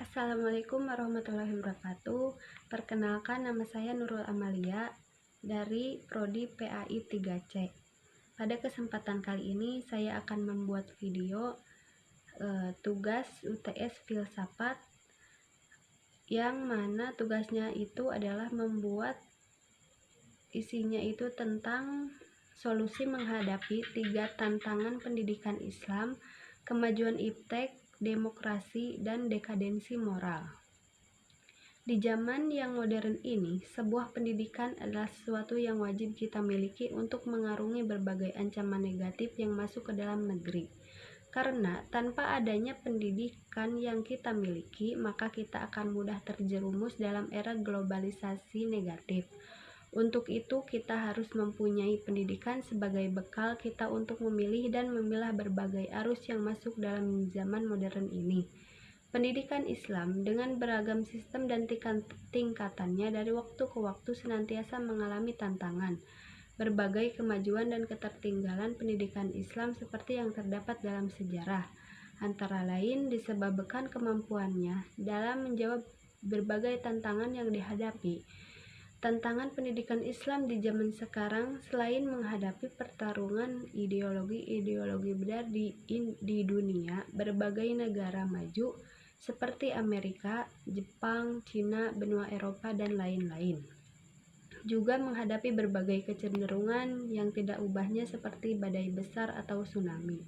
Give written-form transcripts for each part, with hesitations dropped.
Assalamualaikum warahmatullahi wabarakatuh. Perkenalkan, nama saya Nurul Amalia dari Prodi PAI 3C. Pada kesempatan kali ini saya akan membuat video tugas UTS Filsafat, yang mana tugasnya itu adalah membuat isinya itu tentang solusi menghadapi 3 tantangan pendidikan Islam, kemajuan iptek, demokrasi, dan dekadensi moral. Di zaman yang modern ini, sebuah pendidikan adalah sesuatu yang wajib kita miliki untuk mengarungi berbagai ancaman negatif yang masuk ke dalam negeri. Karena tanpa adanya pendidikan yang kita miliki, maka kita akan mudah terjerumus dalam era globalisasi negatif. Untuk itu, kita harus mempunyai pendidikan sebagai bekal kita untuk memilih dan memilah berbagai arus yang masuk dalam zaman modern ini. Pendidikan Islam dengan beragam sistem dan tingkatannya dari waktu ke waktu senantiasa mengalami tantangan. Berbagai kemajuan dan ketertinggalan pendidikan Islam seperti yang terdapat dalam sejarah, antara lain disebabkan kemampuannya dalam menjawab berbagai tantangan yang dihadapi. Tantangan pendidikan Islam di zaman sekarang selain menghadapi pertarungan ideologi benar di dunia, berbagai negara maju seperti Amerika, Jepang, Cina, benua Eropa, dan lain-lain juga menghadapi berbagai kecenderungan yang tidak ubahnya seperti badai besar atau tsunami.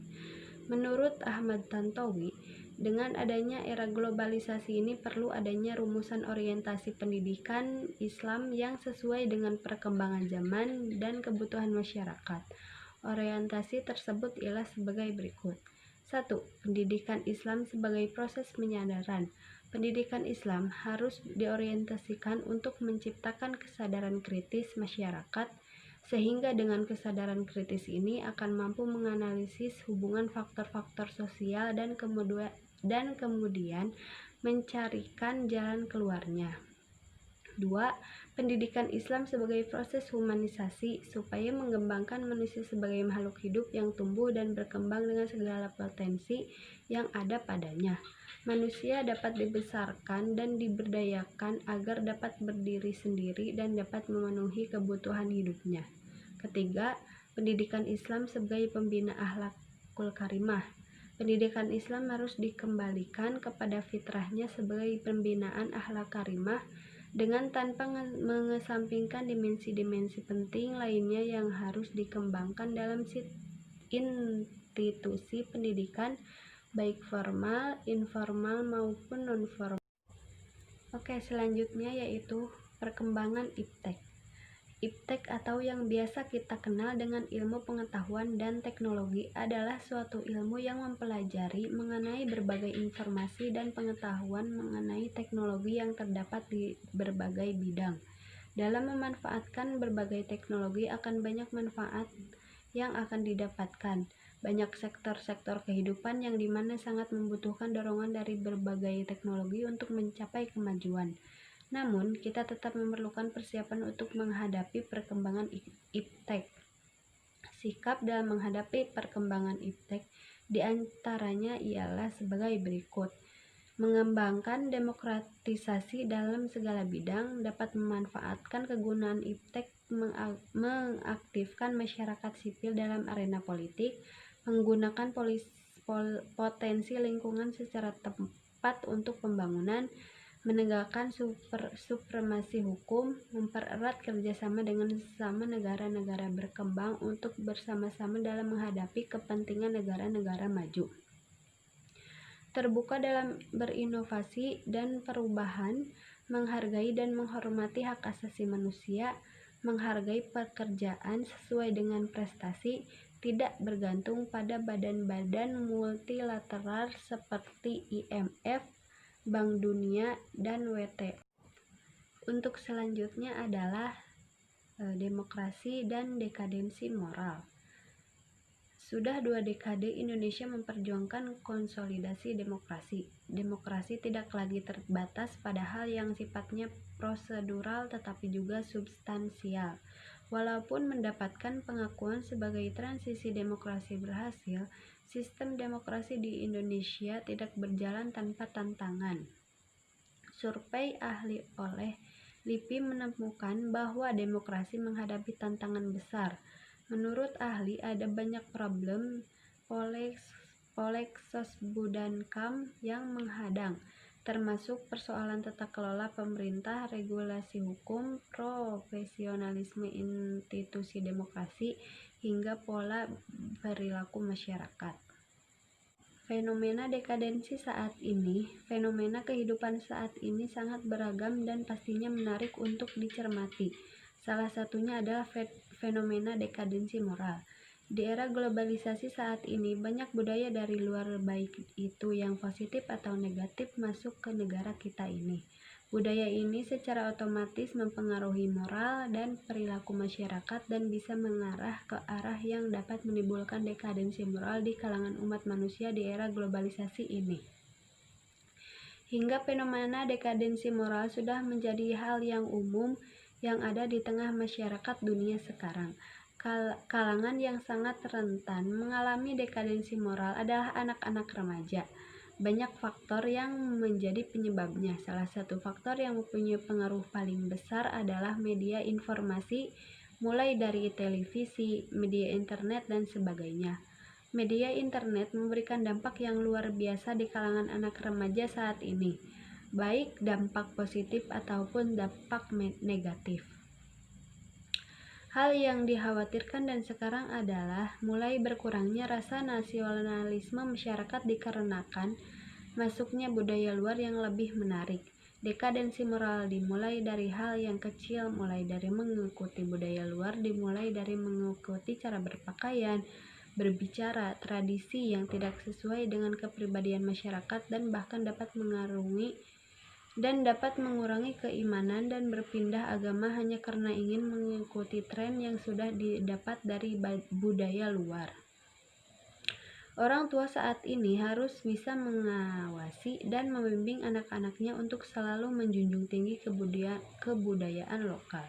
Menurut Ahmad Tantowi, dengan adanya era globalisasi ini perlu adanya rumusan orientasi pendidikan Islam yang sesuai dengan perkembangan zaman dan kebutuhan masyarakat. Orientasi tersebut ialah sebagai berikut. 1. Pendidikan Islam sebagai proses penyadaran. Pendidikan Islam harus diorientasikan untuk menciptakan kesadaran kritis masyarakat, sehingga dengan kesadaran kritis ini akan mampu menganalisis hubungan faktor-faktor sosial dan kemudian mencarikan jalan keluarnya. 2. Pendidikan Islam sebagai proses humanisasi supaya mengembangkan manusia sebagai makhluk hidup yang tumbuh dan berkembang dengan segala potensi yang ada padanya. Manusia dapat dibesarkan dan diberdayakan agar dapat berdiri sendiri dan dapat memenuhi kebutuhan hidupnya. Ketiga, pendidikan Islam sebagai pembina akhlakul karimah. Pendidikan Islam harus dikembalikan kepada fitrahnya sebagai pembinaan akhlak karimah dengan tanpa mengesampingkan dimensi-dimensi penting lainnya yang harus dikembangkan dalam institusi pendidikan baik formal, informal maupun non-formal. Oke, selanjutnya yaitu perkembangan iptek. Iptek atau yang biasa kita kenal dengan ilmu pengetahuan dan teknologi adalah suatu ilmu yang mempelajari mengenai berbagai informasi dan pengetahuan mengenai teknologi yang terdapat di berbagai bidang. Dalam memanfaatkan berbagai teknologi akan banyak manfaat yang akan didapatkan. Banyak sektor-sektor kehidupan yang dimana sangat membutuhkan dorongan dari berbagai teknologi untuk mencapai kemajuan. Namun, kita tetap memerlukan persiapan untuk menghadapi perkembangan iptek. Sikap dalam menghadapi perkembangan iptek diantaranya ialah sebagai berikut. Mengembangkan demokratisasi dalam segala bidang, dapat memanfaatkan kegunaan iptek, mengaktifkan masyarakat sipil dalam arena politik, menggunakan potensi lingkungan secara tepat untuk pembangunan, menegakkan supremasi hukum, mempererat kerjasama dengan sesama negara-negara berkembang untuk bersama-sama dalam menghadapi kepentingan negara-negara maju. Terbuka dalam berinovasi dan perubahan, menghargai dan menghormati hak asasi manusia, menghargai pekerjaan sesuai dengan prestasi, tidak bergantung pada badan-badan multilateral seperti IMF, Bank Dunia, dan WTO. Untuk selanjutnya adalah demokrasi dan dekadensi moral. Sudah 2 dekade Indonesia memperjuangkan konsolidasi demokrasi. Demokrasi tidak lagi terbatas pada hal yang sifatnya prosedural tetapi juga substansial. Walaupun mendapatkan pengakuan sebagai transisi demokrasi berhasil, sistem demokrasi di Indonesia tidak berjalan tanpa tantangan. Survei ahli oleh LIPI menemukan bahwa demokrasi menghadapi tantangan besar. Menurut ahli, ada banyak problem Sosbudhankam yang menghadang, termasuk persoalan tata kelola pemerintah, regulasi hukum, profesionalisme institusi demokrasi, hingga pola perilaku masyarakat. Fenomena dekadensi saat ini, fenomena kehidupan saat ini sangat beragam dan pastinya menarik untuk dicermati. Salah satunya adalah fenomena dekadensi moral. Di era globalisasi saat ini, banyak budaya dari luar, baik itu yang positif atau negatif, masuk ke negara kita ini. Budaya ini secara otomatis mempengaruhi moral dan perilaku masyarakat dan bisa mengarah ke arah yang dapat menimbulkan dekadensi moral di kalangan umat manusia di era globalisasi ini. Hingga fenomena dekadensi moral sudah menjadi hal yang umum yang ada di tengah masyarakat dunia sekarang. Kalangan yang sangat rentan mengalami dekadensi moral adalah anak-anak remaja. Banyak faktor yang menjadi penyebabnya. Salah satu faktor yang mempunyai pengaruh paling besar adalah media informasi, mulai dari televisi, media internet, dan sebagainya. Media internet memberikan dampak yang luar biasa di kalangan anak remaja saat ini, baik dampak positif ataupun dampak negatif. Hal yang dikhawatirkan dan sekarang adalah mulai berkurangnya rasa nasionalisme masyarakat dikarenakan masuknya budaya luar yang lebih menarik. Dekadensi moral dimulai dari hal yang kecil, mulai dari mengikuti budaya luar, dimulai dari mengikuti cara berpakaian, berbicara, tradisi yang tidak sesuai dengan kepribadian masyarakat, dan bahkan dapat mengurangi keimanan dan berpindah agama hanya karena ingin mengikuti tren yang sudah didapat dari budaya luar. Orang tua saat ini harus bisa mengawasi dan membimbing anak-anaknya untuk selalu menjunjung tinggi kebudayaan lokal.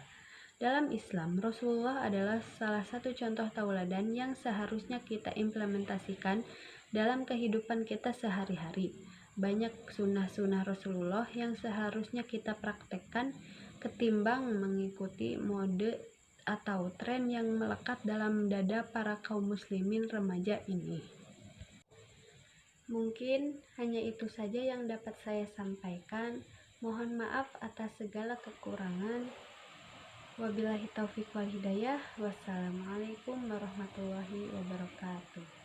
Dalam Islam, Rasulullah adalah salah satu contoh tauladan yang seharusnya kita implementasikan dalam kehidupan kita sehari-hari. Banyak sunnah-sunnah Rasulullah yang seharusnya kita praktekkan ketimbang mengikuti mode atau tren yang melekat dalam dada para kaum muslimin remaja ini. Mungkin hanya itu saja yang dapat saya sampaikan. Mohon maaf atas segala kekurangan. Wabillahi taufiq wal hidayah. Wassalamualaikum warahmatullahi wabarakatuh.